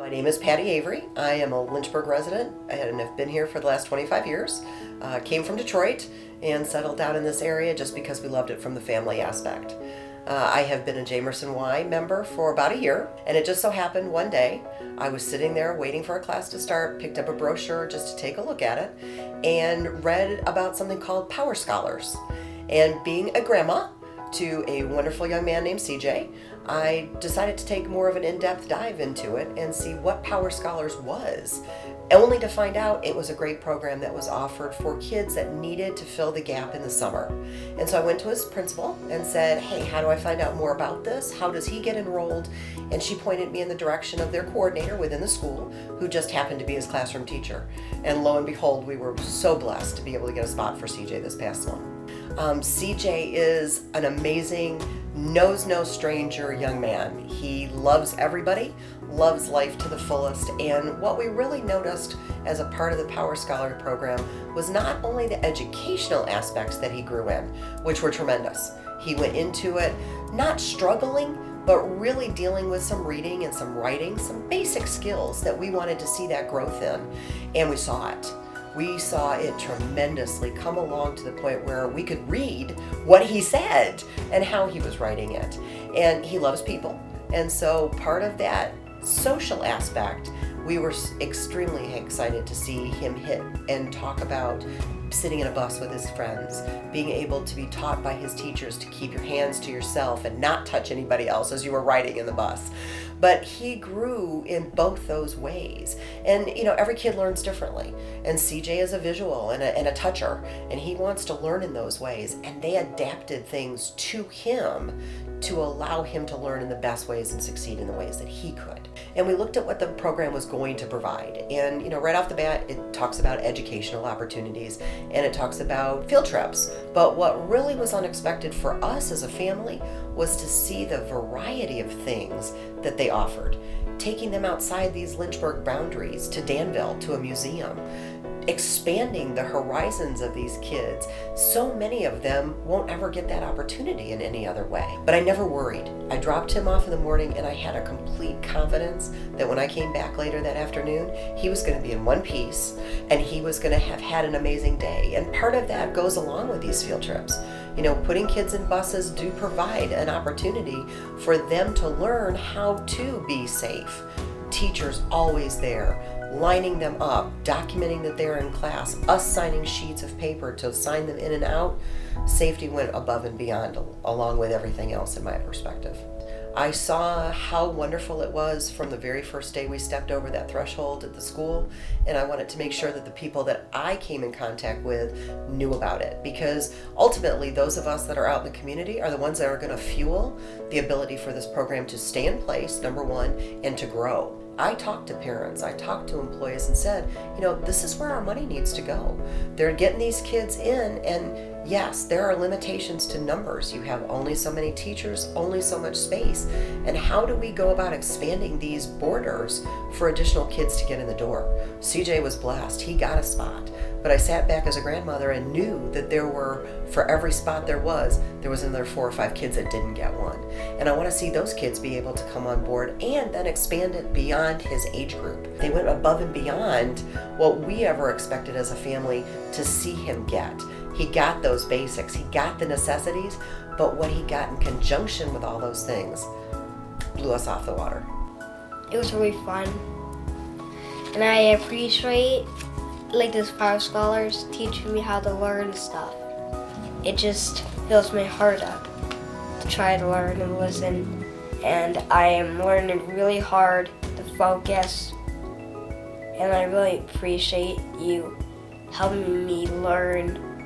My name is Patty Avery. I am a Lynchburg resident and have been here for the last 25 years. Came from Detroit and settled down in this area just because we loved it from the family aspect. I have been a Jamerson Y member for about a year, and it just so happened one day I was sitting there waiting for a class to start, picked up a brochure just to take a look at it, and read about something called Power Scholars. And being a grandma to a wonderful young man named CJ, I decided to take more of an in-depth dive into it and see what Power Scholars was, only to find out it was a great program that was offered for kids that needed to fill the gap in the summer. And so I went to his principal and said, hey, how do I find out more about this? How does he get enrolled? And she pointed me in the direction of their coordinator within the school, who just happened to be his classroom teacher. And lo and behold, we were so blessed to be able to get a spot for CJ this past month. CJ is an amazing, knows no stranger young man. He loves everybody, loves life to the fullest, and what we really noticed as a part of the Power Scholar program was not only the educational aspects that he grew in, which were tremendous. He went into it not struggling, but really dealing with some reading and some writing, some basic skills that we wanted to see that growth in, and we saw it. We saw it tremendously come along to the point where we could read what he said and how he was writing it. And he loves people. And so part of that social aspect, we were extremely excited to see him hit and talk about sitting in a bus with his friends, being able to be taught by his teachers to keep your hands to yourself and not touch anybody else as you were riding in the bus. But he grew in both those ways. And every kid learns differently. And CJ is a visual and a toucher, and he wants to learn in those ways. And they adapted things to him to allow him to learn in the best ways and succeed in the ways that he could. And we looked at what the program was going to provide. And right off the bat, it talks about educational opportunities and it talks about field trips. But what really was unexpected for us as a family was to see the variety of things that they offered. Taking them outside these Lynchburg boundaries to Danville, to a museum, expanding the horizons of these kids. So many of them won't ever get that opportunity in any other way. But I never worried. I dropped him off in the morning and I had a complete confidence that when I came back later that afternoon, he was going to be in one piece and he was going to have had an amazing day. And part of that goes along with these field trips. Putting kids in buses do provide an opportunity for them to learn how to be safe. Teachers always there, lining them up, documenting that they're in class, us signing sheets of paper to sign them in and out. Safety went above and beyond along with everything else in my perspective. I saw how wonderful it was from the very first day we stepped over that threshold at the school, and I wanted to make sure that the people that I came in contact with knew about it, because ultimately those of us that are out in the community are the ones that are going to fuel the ability for this program to stay in place, number one, and to grow. I talked to parents, I talked to employees and said, this is where our money needs to go. They're getting these kids in, and yes, there are limitations to numbers. You have only so many teachers, only so much space. And how do we go about expanding these borders for additional kids to get in the door? CJ was blessed, he got a spot. But I sat back as a grandmother and knew that for every spot there was another 4 or 5 kids that didn't get one. And I want to see those kids be able to come on board and then expand it beyond his age group. They went above and beyond what we ever expected as a family to see him get. He got those basics, he got the necessities, but what he got in conjunction with all those things blew us off the water. It was really fun. And I appreciate this Power Scholars teaching me how to learn stuff. It just fills my heart up to try to learn and listen. And I am learning really hard to focus. And I really appreciate you helping me learn